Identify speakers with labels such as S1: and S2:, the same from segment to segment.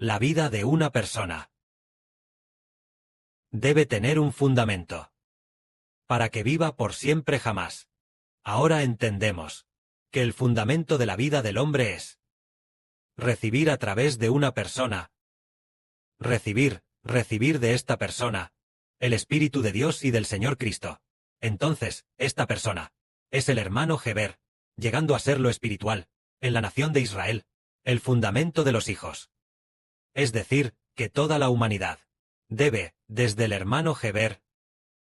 S1: La vida de una persona debe tener un fundamento para que viva por siempre jamás. Ahora entendemos que el fundamento de la vida del hombre es recibir a través de una persona, recibir de esta persona, el Espíritu de Dios y del Señor Cristo. Entonces, esta persona es el hermano Heber, llegando a ser lo espiritual, en la nación de Israel, el fundamento de los hijos. Es decir, que toda la humanidad debe, desde el hermano Heber,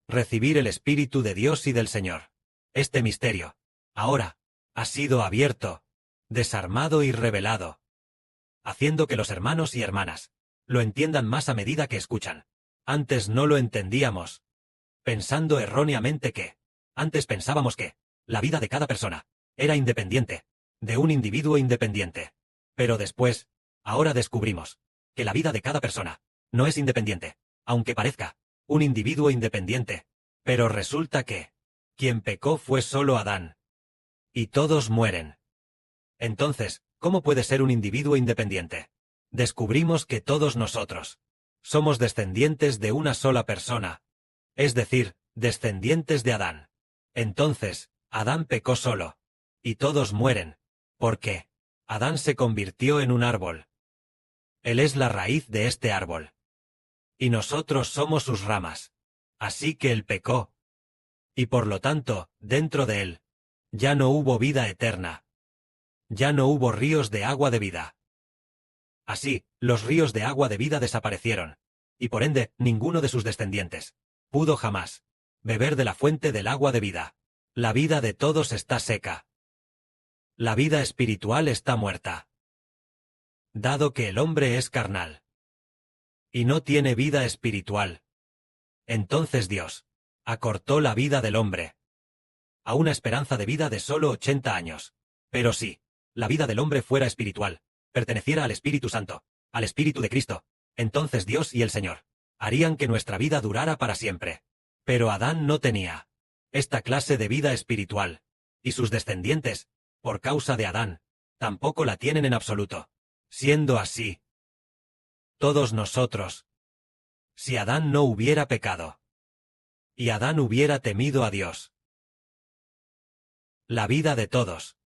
S1: recibir el Espíritu de Dios y del Señor. Este misterio, ahora, ha sido abierto, desarmado y revelado, haciendo que los hermanos y hermanas lo entiendan más a medida que escuchan. Antes no lo entendíamos, pensando erróneamente antes pensábamos que la vida de cada persona era independiente, de un individuo independiente. Pero después, ahora descubrimos que la vida de cada persona no es independiente, aunque parezca un individuo independiente. Pero resulta que quien pecó fue solo Adán. Y todos mueren. Entonces, ¿cómo puede ser un individuo independiente? Descubrimos que todos nosotros somos descendientes de una sola persona, es decir, descendientes de Adán. Entonces, Adán pecó solo, y todos mueren, porque Adán se convirtió en un árbol. Él es la raíz de este árbol. Y nosotros somos sus ramas. Así que él pecó. Y por lo tanto, dentro de él, ya no hubo vida eterna. Ya no hubo ríos de agua de vida. Así, los ríos de agua de vida desaparecieron, y por ende, ninguno de sus descendientes pudo jamás beber de la fuente del agua de vida. La vida de todos está seca. La vida espiritual está muerta. Dado que el hombre es carnal y no tiene vida espiritual, entonces Dios acortó la vida del hombre a una esperanza de vida de solo 80 años. Pero si la vida del hombre fuera espiritual, perteneciera al Espíritu Santo, al Espíritu de Cristo, entonces Dios y el Señor harían que nuestra vida durara para siempre. Pero Adán no tenía esta clase de vida espiritual, y sus descendientes, por causa de Adán, tampoco la tienen en absoluto. Siendo así, todos nosotros, si Adán no hubiera pecado, y Adán hubiera temido a Dios, la vida de todos,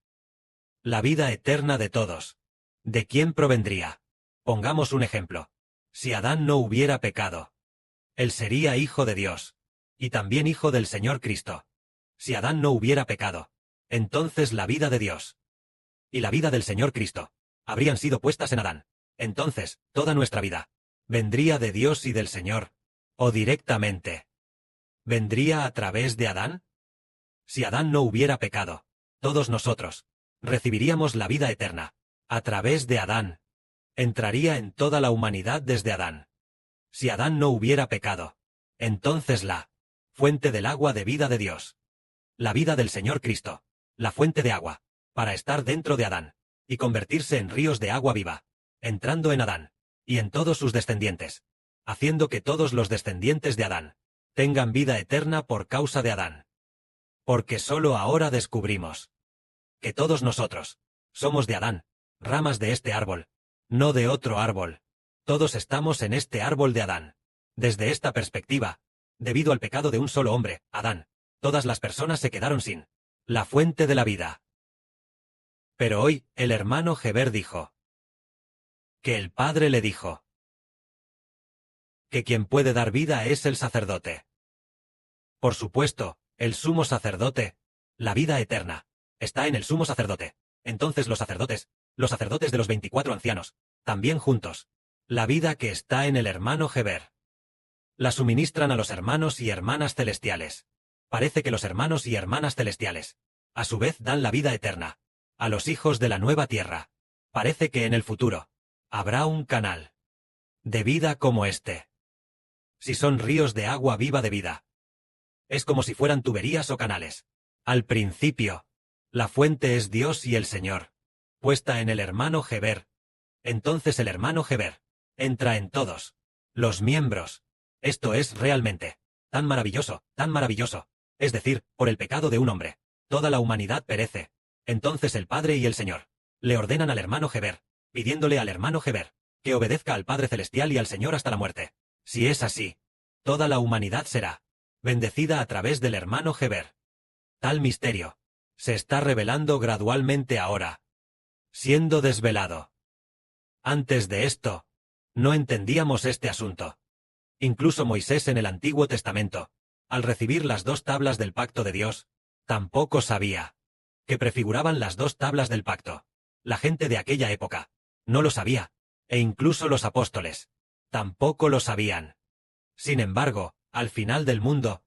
S1: la vida eterna de todos, ¿de quién provendría? Pongamos un ejemplo. Si Adán no hubiera pecado, él sería hijo de Dios, y también hijo del Señor Cristo. Si Adán no hubiera pecado, entonces la vida de Dios y la vida del Señor Cristo habrían sido puestas en Adán. Entonces, toda nuestra vida vendría de Dios y del Señor, o directamente vendría a través de Adán. Si Adán no hubiera pecado, todos nosotros recibiríamos la vida eterna a través de Adán. Entraría en toda la humanidad desde Adán. Si Adán no hubiera pecado, entonces la fuente del agua de vida de Dios, la vida del Señor Cristo, la fuente de agua, para estar dentro de Adán, y convertirse en ríos de agua viva, entrando en Adán, y en todos sus descendientes, haciendo que todos los descendientes de Adán tengan vida eterna por causa de Adán. Porque solo ahora descubrimos que todos nosotros somos de Adán, ramas de este árbol, no de otro árbol. Todos estamos en este árbol de Adán. Desde esta perspectiva, debido al pecado de un solo hombre, Adán, todas las personas se quedaron sin la fuente de la vida. Pero hoy, el hermano Heber dijo que el Padre le dijo que quien puede dar vida es el sacerdote. Por supuesto, el sumo sacerdote, la vida eterna, está en el sumo sacerdote. Entonces los sacerdotes de los 24 ancianos, también juntos, la vida que está en el hermano Heber, la suministran a los hermanos y hermanas celestiales. Parece que los hermanos y hermanas celestiales, a su vez, dan la vida eterna a los hijos de la nueva tierra. Parece que en el futuro habrá un canal de vida como este. Si son ríos de agua viva de vida, es como si fueran tuberías o canales. Al principio, la fuente es Dios y el Señor, puesta en el hermano Heber. Entonces el hermano Heber entra en todos los miembros. Esto es realmente tan maravilloso, tan maravilloso. Es decir, por el pecado de un hombre, toda la humanidad perece. Entonces el Padre y el Señor le ordenan al hermano Heber, pidiéndole al hermano Heber que obedezca al Padre Celestial y al Señor hasta la muerte. Si es así, toda la humanidad será bendecida a través del hermano Heber. Tal misterio se está revelando gradualmente ahora, siendo desvelado. Antes de esto, no entendíamos este asunto. Incluso Moisés en el Antiguo Testamento, al recibir las 2 tablas del pacto de Dios, tampoco sabía que prefiguraban las 2 tablas del pacto. La gente de aquella época no lo sabía, e incluso los apóstoles tampoco lo sabían. Sin embargo, al final del mundo,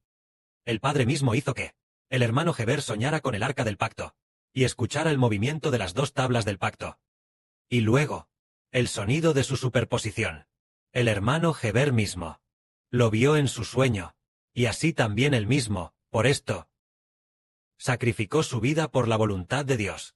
S1: el Padre mismo hizo que el hermano Heber soñara con el arca del pacto, y escuchara el movimiento de las 2 tablas del pacto. Y luego, el sonido de su superposición. El hermano Heber mismo lo vio en su sueño, y así también él mismo, por esto, sacrificó su vida por la voluntad de Dios.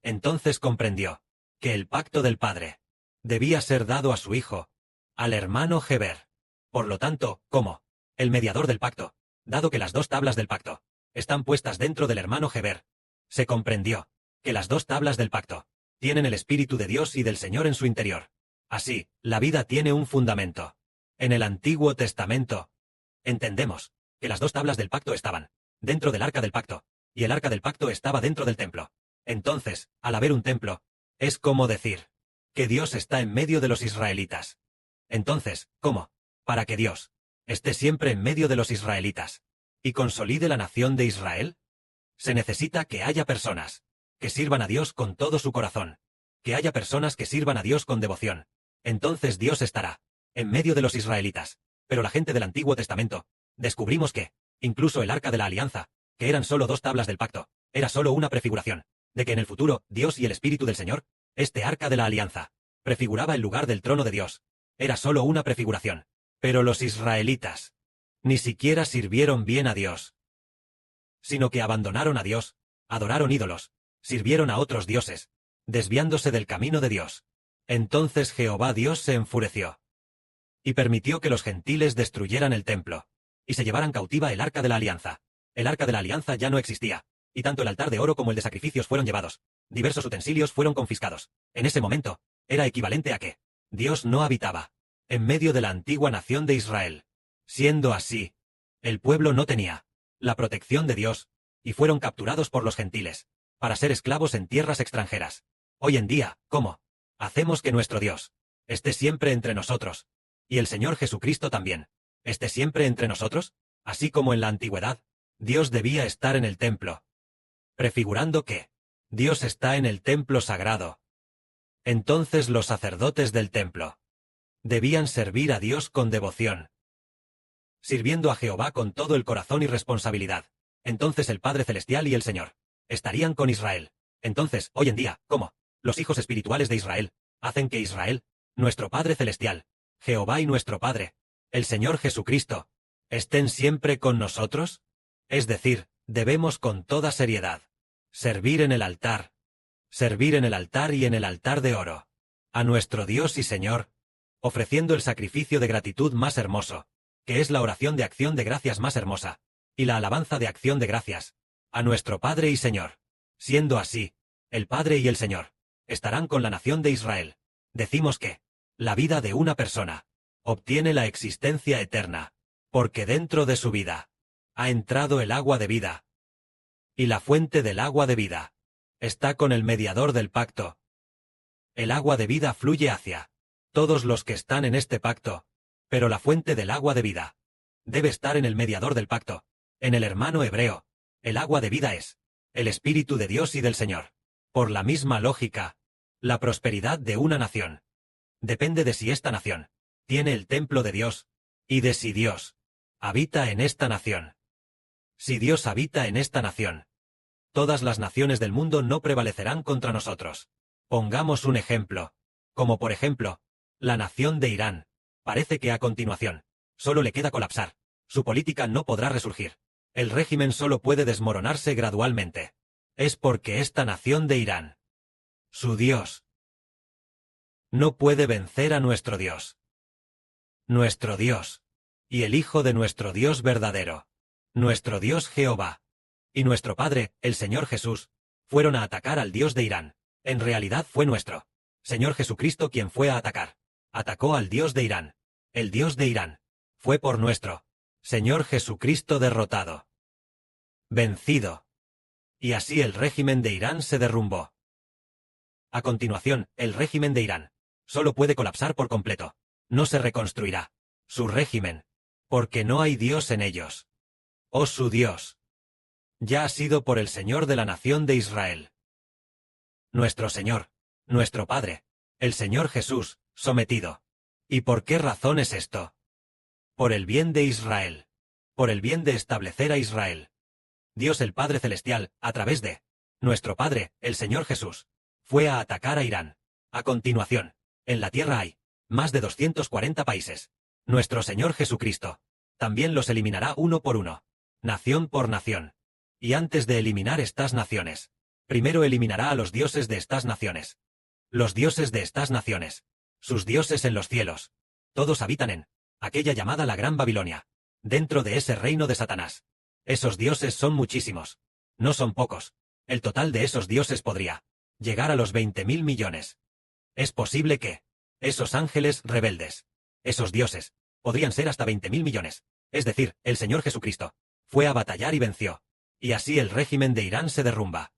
S1: Entonces comprendió que el pacto del Padre debía ser dado a su hijo, al hermano Heber. Por lo tanto, como el mediador del pacto, dado que las 2 tablas del pacto están puestas dentro del hermano Heber, se comprendió que las 2 tablas del pacto tienen el Espíritu de Dios y del Señor en su interior. Así, la vida tiene un fundamento. En el Antiguo Testamento, entendemos que las 2 tablas del pacto estaban dentro del arca del pacto, y el arca del pacto estaba dentro del templo. Entonces, al haber un templo, es como decir que Dios está en medio de los israelitas. Entonces, ¿cómo? Para que Dios esté siempre en medio de los israelitas y consolide la nación de Israel, se necesita que haya personas que sirvan a Dios con todo su corazón, que haya personas que sirvan a Dios con devoción. Entonces Dios estará en medio de los israelitas. Pero la gente del Antiguo Testamento, descubrimos que, incluso el arca de la alianza, que eran solo 2 tablas del pacto, era solo una prefiguración de que en el futuro, Dios y el Espíritu del Señor, este arca de la alianza, prefiguraba el lugar del trono de Dios. Era solo una prefiguración. Pero los israelitas ni siquiera sirvieron bien a Dios, sino que abandonaron a Dios, adoraron ídolos, sirvieron a otros dioses, desviándose del camino de Dios. Entonces Jehová Dios se enfureció y permitió que los gentiles destruyeran el templo y se llevaran cautiva el arca de la alianza. El arca de la alianza ya no existía, y tanto el altar de oro como el de sacrificios fueron llevados. Diversos utensilios fueron confiscados. En ese momento, era equivalente a que Dios no habitaba en medio de la antigua nación de Israel. Siendo así, el pueblo no tenía la protección de Dios, y fueron capturados por los gentiles, para ser esclavos en tierras extranjeras. Hoy en día, ¿cómo hacemos que nuestro Dios esté siempre entre nosotros, y el Señor Jesucristo también esté siempre entre nosotros? Así como en la antigüedad, Dios debía estar en el templo, prefigurando que Dios está en el templo sagrado. Entonces los sacerdotes del templo debían servir a Dios con devoción, sirviendo a Jehová con todo el corazón y responsabilidad. Entonces el Padre Celestial y el Señor estarían con Israel. Entonces, hoy en día, ¿cómo los hijos espirituales de Israel hacen que Israel, nuestro Padre Celestial, Jehová y nuestro Padre, el Señor Jesucristo, estén siempre con nosotros? Es decir, debemos con toda seriedad servir en el altar y en el altar de oro, a nuestro Dios y Señor, ofreciendo el sacrificio de gratitud más hermoso, que es la oración de acción de gracias más hermosa, y la alabanza de acción de gracias, a nuestro Padre y Señor. Siendo así, el Padre y el Señor estarán con la nación de Israel. Decimos que la vida de una persona obtiene la existencia eterna, porque dentro de su vida ha entrado el agua de vida, y la fuente del agua de vida está con el mediador del pacto. El agua de vida fluye hacia todos los que están en este pacto, pero la fuente del agua de vida debe estar en el mediador del pacto, en el hermano hebreo. El agua de vida es el Espíritu de Dios y del Señor. Por la misma lógica, la prosperidad de una nación depende de si esta nación tiene el templo de Dios, y de si Dios habita en esta nación. Si Dios habita en esta nación, todas las naciones del mundo no prevalecerán contra nosotros. Pongamos un ejemplo, como por ejemplo, la nación de Irán. Parece que a continuación solo le queda colapsar. Su política no podrá resurgir. El régimen solo puede desmoronarse gradualmente. Es porque esta nación de Irán, su Dios, no puede vencer a nuestro Dios. Nuestro Dios, y el Hijo de nuestro Dios verdadero, nuestro Dios Jehová, y nuestro Padre, el Señor Jesús, fueron a atacar al Dios de Irán. En realidad fue nuestro Señor Jesucristo quien fue a atacar. Atacó al Dios de Irán. El Dios de Irán. Fue por nuestro Señor Jesucristo derrotado. Vencido. Y así el régimen de Irán se derrumbó. A continuación, el régimen de Irán solo puede colapsar por completo. No se reconstruirá su régimen, porque no hay Dios en ellos. Oh su Dios. Ya ha sido por el Señor de la nación de Israel. Nuestro Señor, nuestro Padre, el Señor Jesús, sometido. ¿Y por qué razón es esto? Por el bien de Israel. Por el bien de establecer a Israel. Dios el Padre Celestial, a través de nuestro Padre, el Señor Jesús, fue a atacar a Irán. A continuación, en la tierra hay más de 240 países. Nuestro Señor Jesucristo también los eliminará uno por uno, nación por nación. Y antes de eliminar estas naciones, primero eliminará a los dioses de estas naciones. Los dioses de estas naciones, sus dioses en los cielos, todos habitan en aquella llamada la Gran Babilonia, dentro de ese reino de Satanás. Esos dioses son muchísimos. No son pocos. El total de esos dioses podría llegar a los 20.000 millones. Es posible que esos ángeles rebeldes, esos dioses, podrían ser hasta 20.000 millones. Es decir, el Señor Jesucristo fue a batallar y venció. Y así el régimen de Irán se derrumba.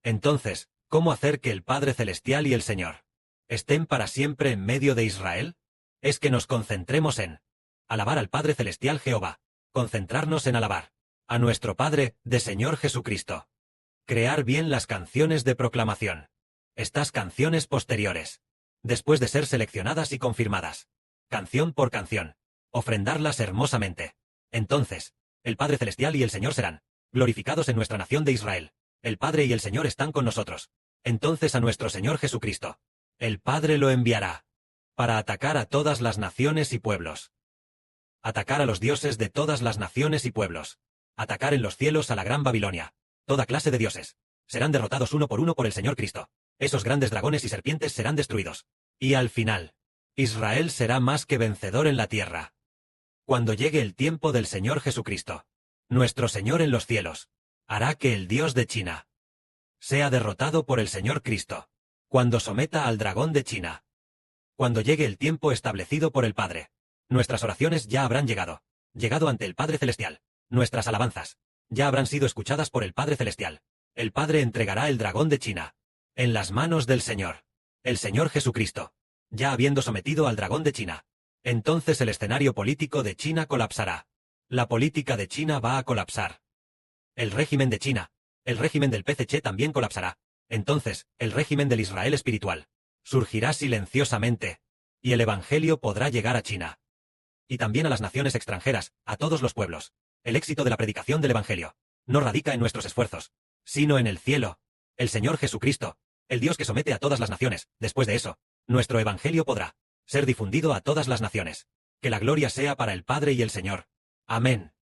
S1: Entonces, ¿cómo hacer que el Padre Celestial y el Señor estén para siempre en medio de Israel? Es que nos concentremos en alabar al Padre Celestial Jehová, concentrarnos en alabar a nuestro Padre, de Señor Jesucristo. Crear bien las canciones de proclamación. Estas canciones posteriores, después de ser seleccionadas y confirmadas, canción por canción, ofrendarlas hermosamente. Entonces, el Padre Celestial y el Señor serán glorificados en nuestra nación de Israel. El Padre y el Señor están con nosotros. Entonces a nuestro Señor Jesucristo, el Padre lo enviará para atacar a todas las naciones y pueblos. Atacar a los dioses de todas las naciones y pueblos. Atacar en los cielos a la Gran Babilonia. Toda clase de dioses serán derrotados uno por el Señor Cristo. Esos grandes dragones y serpientes serán destruidos. Y al final, Israel será más que vencedor en la tierra. Cuando llegue el tiempo del Señor Jesucristo, nuestro Señor en los cielos, hará que el Dios de China sea derrotado por el Señor Cristo. Cuando someta al dragón de China. Cuando llegue el tiempo establecido por el Padre, nuestras oraciones ya habrán llegado ante el Padre Celestial. Nuestras alabanzas ya habrán sido escuchadas por el Padre Celestial. El Padre entregará el dragón de China en las manos del Señor, el Señor Jesucristo, ya habiendo sometido al dragón de China. Entonces el escenario político de China colapsará. La política de China va a colapsar. El régimen de China, el régimen del PCC también colapsará. Entonces, el régimen del Israel espiritual surgirá silenciosamente, y el Evangelio podrá llegar a China. Y también a las naciones extranjeras, a todos los pueblos. El éxito de la predicación del Evangelio no radica en nuestros esfuerzos, sino en el cielo, el Señor Jesucristo, el Dios que somete a todas las naciones. Después de eso, nuestro Evangelio podrá ser difundido a todas las naciones. Que la gloria sea para el Padre y el Señor. Amén.